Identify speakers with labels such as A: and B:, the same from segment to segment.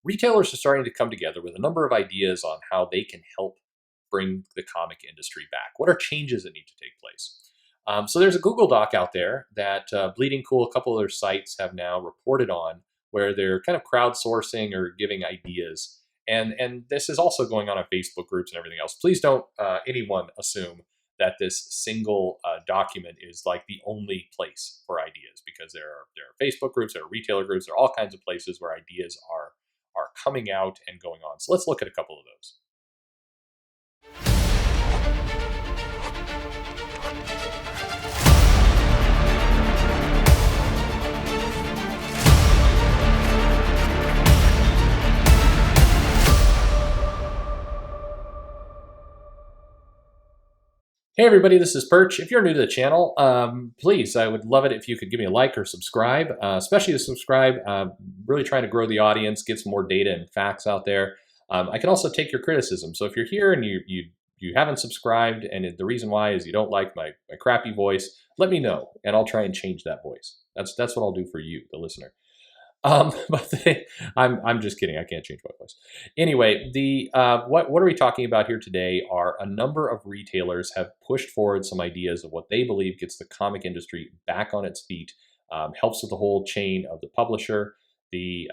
A: retailers are starting to come together with a number of ideas on how they can help bring the comic industry back. What are changes that need to take place? So there's a Google Doc out there that Bleeding Cool, a couple other sites have now reported on, where they're kind of crowdsourcing or giving ideas. And this is also going on Facebook groups and everything else. Please don't anyone assume that this single document is like the only place for ideas, because there are Facebook groups, there are retailer groups, there are all kinds of places where ideas are coming out and going on. So let's look at a couple of those. Hey everybody, this is Perch. If you're new to the channel, please, I would love it if you could give me a like or subscribe, especially to subscribe. Really trying to grow the audience, get some more data and facts out there. I can also take your criticism. So if you're here and you haven't subscribed, and the reason why is you don't like my crappy voice, let me know and I'll try and change that voice. That's what I'll do for you, the listener. I'm just kidding. I can't change my voice. Anyway, what are we talking about here today are a number of retailers have pushed forward some ideas of what they believe gets the comic industry back on its feet, helps with the whole chain of the publisher, the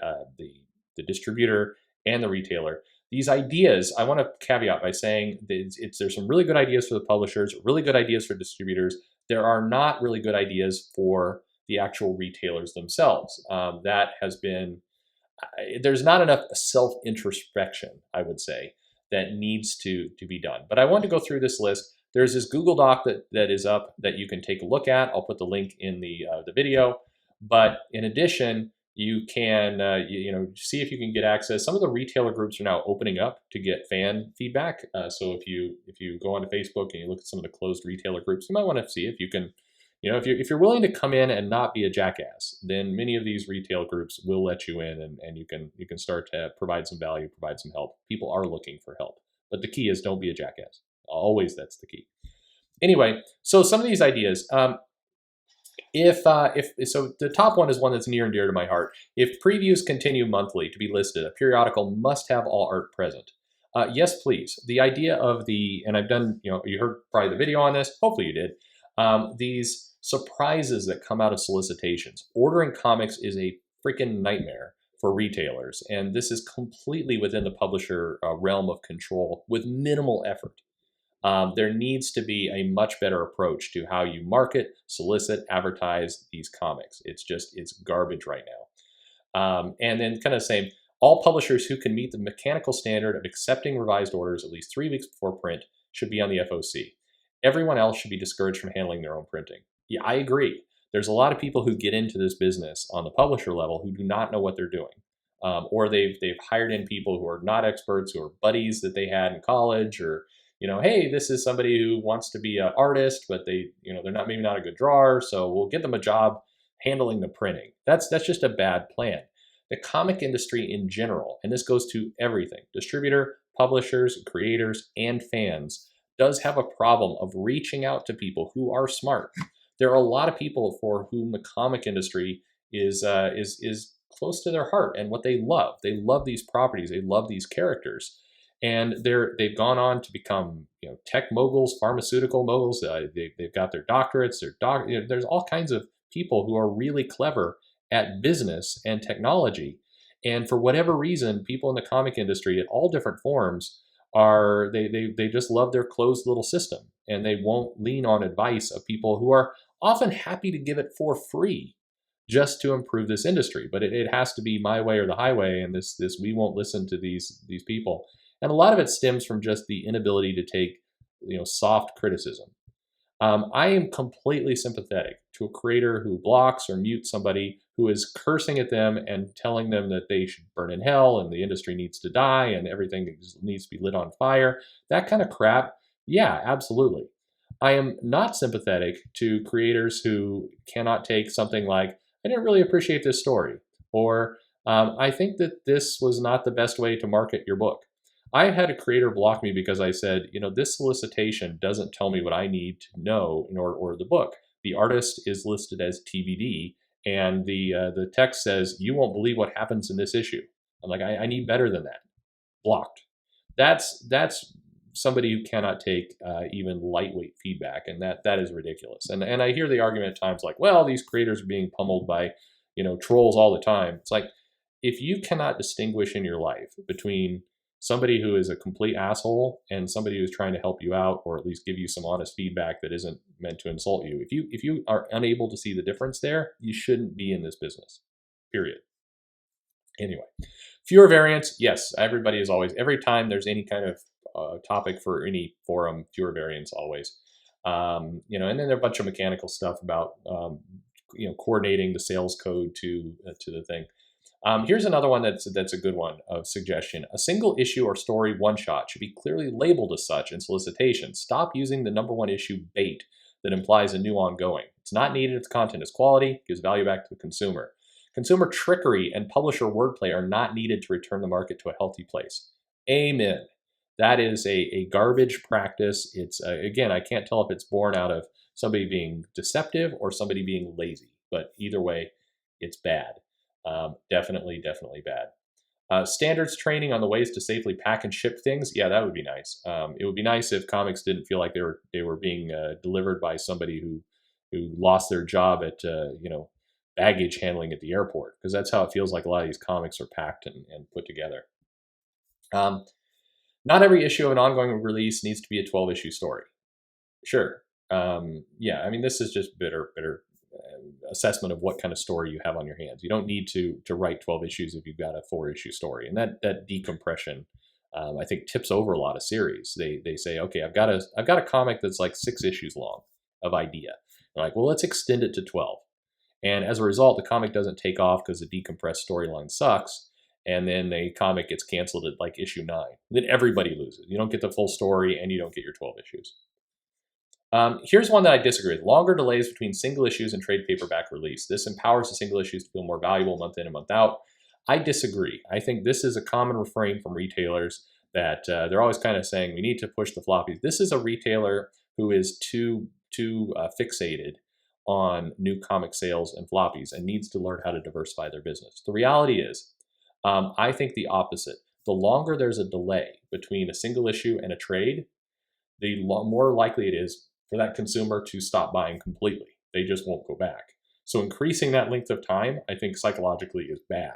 A: distributor, and the retailer. These ideas, I want to caveat by saying there's some really good ideas for the publishers, really good ideas for distributors. There are not really good ideas for the actual retailers themselves. That has been, there's not enough self-introspection, I would say, that needs to be done. But I want to go through this list. There's this Google Doc that is up that you can take a look at. I'll put the link in the video. But in addition, you can see if you can get access. Some of the retailer groups are now opening up to get fan feedback. So if you go onto Facebook and you look at some of the closed retailer groups, you might want to see if you can. If you're willing to come in and not be a jackass, then many of these retail groups will let you in, and you can start to provide some value, provide some help. People are looking for help, but the key is don't be a jackass. Always, that's the key. Anyway, so some of these ideas. So the top one is one that's near and dear to my heart. If previews continue monthly to be listed, a periodical must have all art present. Yes, please. The idea of and I've done, you heard probably the video on this. Hopefully you did. These surprises that come out of solicitations. Ordering comics is a freaking nightmare for retailers, and this is completely within the publisher realm of control with minimal effort. There needs to be a much better approach to how you market, solicit, advertise these comics. It's garbage right now. And then kind of saying, all publishers who can meet the mechanical standard of accepting revised orders at least 3 weeks before print should be on the FOC. Everyone else should be discouraged from handling their own printing. Yeah, I agree. There's a lot of people who get into this business on the publisher level who do not know what they're doing. Or they've hired in people who are not experts, who are buddies that they had in college, or, hey, this is somebody who wants to be an artist, but they're maybe not a good drawer, so we'll get them a job handling the printing. That's just a bad plan. The comic industry in general, and this goes to everything, distributor, publishers, creators, and fans, does have a problem of reaching out to people who are smart. There are a lot of people for whom the comic industry is close to their heart and what they love. They love these properties. They love these characters, and they've gone on to become tech moguls, pharmaceutical moguls. They've got their doctorates. There's all kinds of people who are really clever at business and technology, and for whatever reason, people in the comic industry at all different forms they just love their closed little system, and they won't lean on advice of people who are often happy to give it for free just to improve this industry. But it has to be my way or the highway, and we won't listen to these people. And a lot of it stems from just the inability to take soft criticism. I am completely sympathetic to a creator who blocks or mutes somebody who is cursing at them and telling them that they should burn in hell and the industry needs to die and everything needs to be lit on fire. That kind of crap, yeah, absolutely. I am not sympathetic to creators who cannot take something like, I didn't really appreciate this story, or I think that this was not the best way to market your book. I had a creator block me because I said, this solicitation doesn't tell me what I need to know in order to order the book. The artist is listed as TBD, and the text says, you won't believe what happens in this issue. I'm like, I need better than that. Blocked. That's somebody who cannot take even lightweight feedback, and that is ridiculous. And I hear the argument at times like, well, these creators are being pummeled by trolls all the time. It's like, if you cannot distinguish in your life between somebody who is a complete asshole and somebody who's trying to help you out, or at least give you some honest feedback that isn't meant to insult you, if you are unable to see the difference there, you shouldn't be in this business, period. Anyway, fewer variants. Yes, everybody is always, every time there's any kind of topic for any forum, fewer variants always. And then there are a bunch of mechanical stuff about coordinating the sales code to the thing. Here's another one that's a good one of suggestion. A single issue or story one-shot should be clearly labeled as such in solicitation. Stop using the number one issue bait that implies a new ongoing. It's not needed if the content is quality, gives value back to the consumer. Consumer trickery and publisher wordplay are not needed to return the market to a healthy place. Amen. That is a garbage practice. It's, again, I can't tell if it's born out of somebody being deceptive or somebody being lazy, but either way, it's bad. Definitely bad. Standards training on the ways to safely pack and ship things. Yeah, that would be nice. It would be nice if comics didn't feel like they were being delivered by somebody who lost their job at baggage handling at the airport, because that's how it feels like a lot of these comics are packed and put together. Not every issue of an ongoing release needs to be a 12-issue story. Sure. Yeah, I mean, this is just bitter assessment of what kind of story you have on your hands. You don't need to write 12 issues if you've got a 4-issue story. And that decompression, I think, tips over a lot of series. They say, okay, I've got a comic that's like 6 issues long of idea. They're like, well, let's extend it to 12. And as a result, the comic doesn't take off because the decompressed storyline sucks. And then the comic gets canceled at like issue 9. Then everybody loses. You don't get the full story and you don't get your 12 issues. Here's one that I disagree with. Longer delays between single issues and trade paperback release. This empowers the single issues to feel more valuable month in and month out. I disagree. I think this is a common refrain from retailers that they're always kind of saying, we need to push the floppies. This is a retailer who is too fixated on new comic sales and floppies and needs to learn how to diversify their business. The reality is, I think the opposite. The longer there's a delay between a single issue and a trade, the more likely it is for that consumer to stop buying completely. They just won't go back. So increasing that length of time, I think psychologically is bad.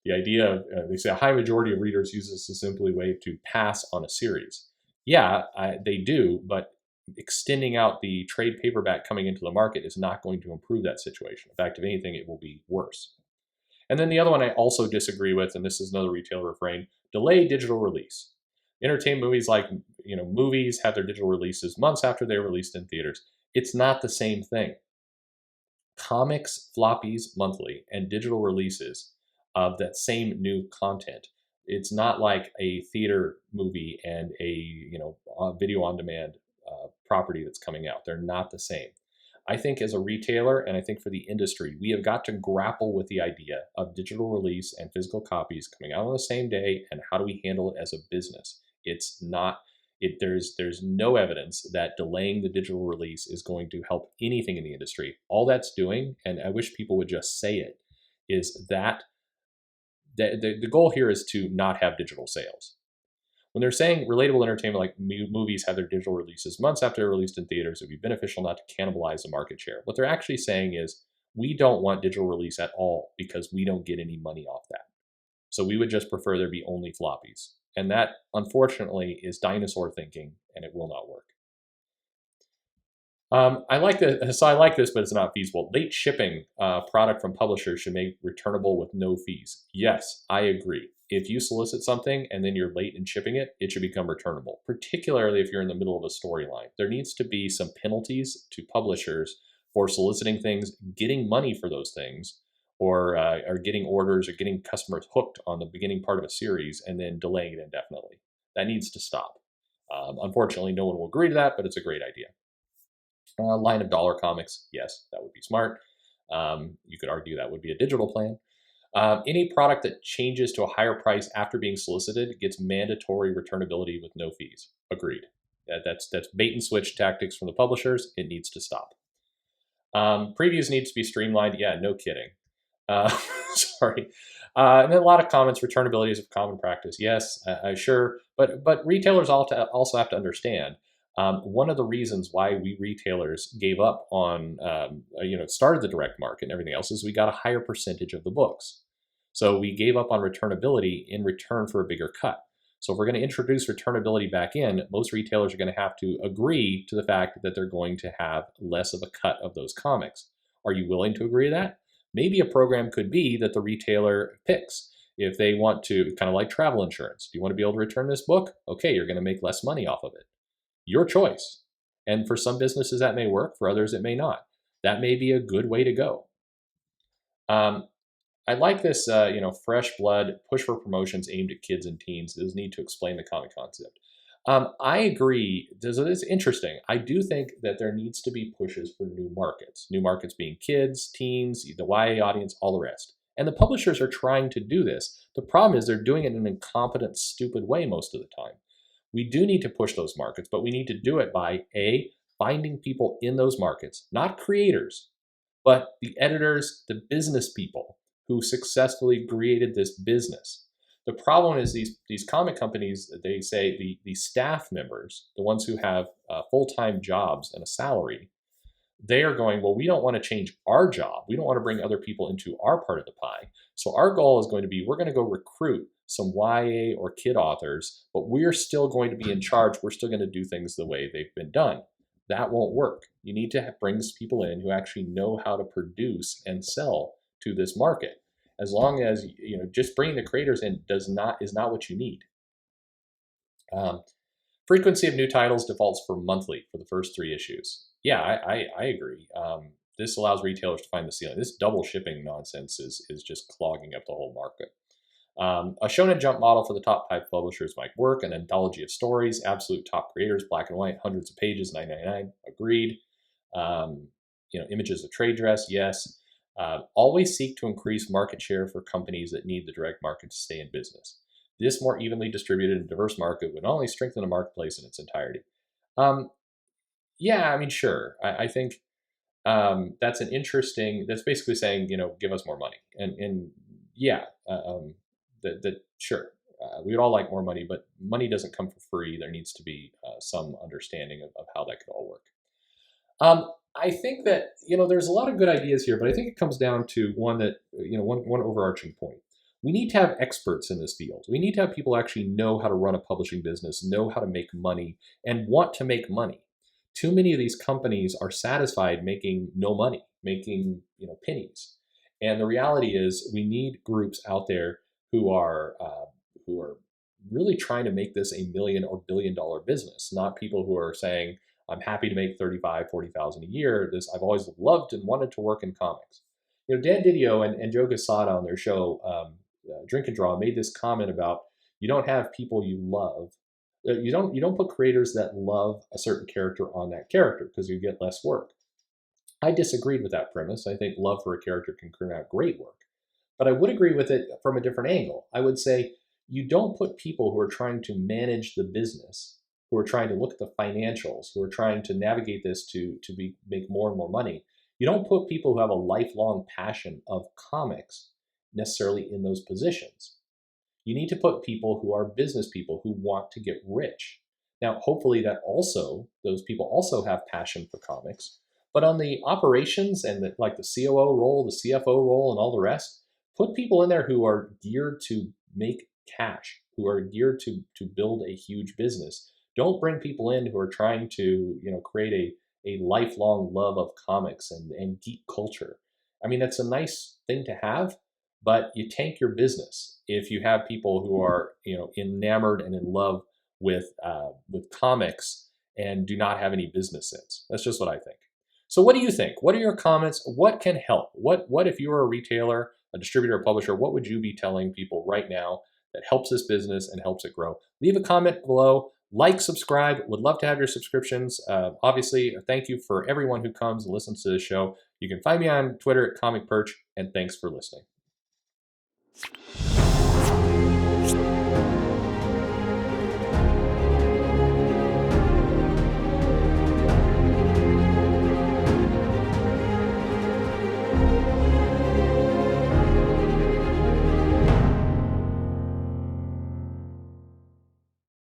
A: The idea of, they say a high majority of readers use this as simply a way to pass on a series. Yeah, they do, but extending out the trade paperback coming into the market is not going to improve that situation. In fact, if anything, it will be worse. And then the other one I also disagree with, and this is another retailer refrain, delay digital release. Entertainment movies, like movies have their digital releases months after they're released in theaters. It's not the same thing. Comics, floppies monthly, and digital releases of that same new content. It's not like a theater movie and a video on demand property that's coming out. They're not the same. I think as a retailer, and I think for the industry, we have got to grapple with the idea of digital release and physical copies coming out on the same day, and how do we handle it as a business? It's not, there's no evidence that delaying the digital release is going to help anything in the industry. All that's doing, and I wish people would just say it, is that the goal here is to not have digital sales. When they're saying relatable entertainment like movies have their digital releases months after they're released in theaters, it would be beneficial not to cannibalize the market share. What they're actually saying is, we don't want digital release at all because we don't get any money off that. So we would just prefer there be only floppies. And that, unfortunately, is dinosaur thinking, and it will not work. I like this, but it's not feasible. Late shipping product from publishers should make returnable with no fees. Yes, I agree. If you solicit something and then you're late in shipping it, it should become returnable, particularly if you're in the middle of a storyline. There needs to be some penalties to publishers for soliciting things, getting money for those things, or getting orders or getting customers hooked on the beginning part of a series and then delaying it indefinitely. That needs to stop. Unfortunately, no one will agree to that, but it's a great idea. Line of dollar comics, yes, that would be smart. You could argue that would be a digital plan. Any product that changes to a higher price after being solicited gets mandatory returnability with no fees. Agreed. That's bait and switch tactics from the publishers. It needs to stop. Previews need to be streamlined. Yeah, no kidding. Sorry. And then a lot of comments, returnability is a common practice. Yes, sure. But retailers also have to understand one of the reasons why we retailers gave up on, started the direct market and everything else is we got a higher percentage of the books. So we gave up on returnability in return for a bigger cut. So if we're going to introduce returnability back in, most retailers are going to have to agree to the fact that they're going to have less of a cut of those comics. Are you willing to agree to that? Maybe a program could be that the retailer picks. If they want to, kind of like travel insurance, do you want to be able to return this book? Okay, you're going to make less money off of it. Your choice. And for some businesses that may work, for others it may not. That may be a good way to go. I like this, fresh blood, push for promotions aimed at kids and teens. There's need to explain the comic concept. I agree. It's interesting. I do think that there needs to be pushes for new markets being kids, teens, the YA audience, all the rest. And the publishers are trying to do this. The problem is they're doing it in an incompetent, stupid way most of the time. We do need to push those markets, but we need to do it by finding people in those markets, not creators, but the editors, the business people who successfully created this business. The problem is these comic companies, they say the staff members, the ones who have full-time jobs and a salary, they are going, well, we don't want to change our job. We don't want to bring other people into our part of the pie. So our goal is going to be, we're going to go recruit some YA or kid authors, but we're still going to be in charge. We're still going to do things the way they've been done. That won't work. You need to bring people in who actually know how to produce and sell to this market. As long as, just bringing the creators in is not what you need. Frequency of new titles defaults for monthly for the first 3 issues. Yeah, I agree. This allows retailers to find the ceiling. This double shipping nonsense is just clogging up the whole market. A Shonen Jump model for the top 5 publishers might work. An anthology of stories, absolute top creators, black and white, hundreds of pages, $9.99. Agreed. Images of trade dress, yes. Always seek to increase market share for companies that need the direct market to stay in business. This more evenly distributed and diverse market would not only strengthen the marketplace in its entirety. Sure. I think that's an interesting. That's basically saying, give us more money, sure. We would all like more money, but money doesn't come for free. There needs to be some understanding of how that could all work. I think that, there's a lot of good ideas here, but I think it comes down to one overarching point. We need to have experts in this field. We need to have people actually know how to run a publishing business, know how to make money, and want to make money. Too many of these companies are satisfied making no money, making pennies. And the reality is we need groups out there who are really trying to make this $1 million or $1 billion business, not people who are saying, I'm happy to make $35,000, $40,000 a year. I've always loved and wanted to work in comics. Dan Didio and Joe Quesada on their show, Drink and Draw, made this comment about you don't have people you love. You don't put creators that love a certain character on that character because you get less work. I disagreed with that premise. I think love for a character can turn out great work. But I would agree with it from a different angle. I would say you don't put people who are trying to manage the business, who are trying to look at the financials, who are trying to navigate this to make more and more money. You don't put people who have a lifelong passion of comics necessarily in those positions. You need to put people who are business people who want to get rich. Now, hopefully those people also have passion for comics, but on the operations and the COO role, the CFO role, and all the rest, put people in there who are geared to make cash, who are geared to build a huge business. Don't bring people in who are trying to, create a lifelong love of comics and geek culture. I mean, that's a nice thing to have, but you tank your business if you have people who are, enamored and in love with comics and do not have any business sense. That's just what I think. So what do you think? What are your comments? What can help? What if you were a retailer, a distributor, a publisher, what would you be telling people right now that helps this business and helps it grow? Leave a comment below. Like, subscribe. Would love to have your subscriptions. Obviously, thank you for everyone who comes and listens to the show. You can find me on Twitter at Comic Perch, and thanks for listening.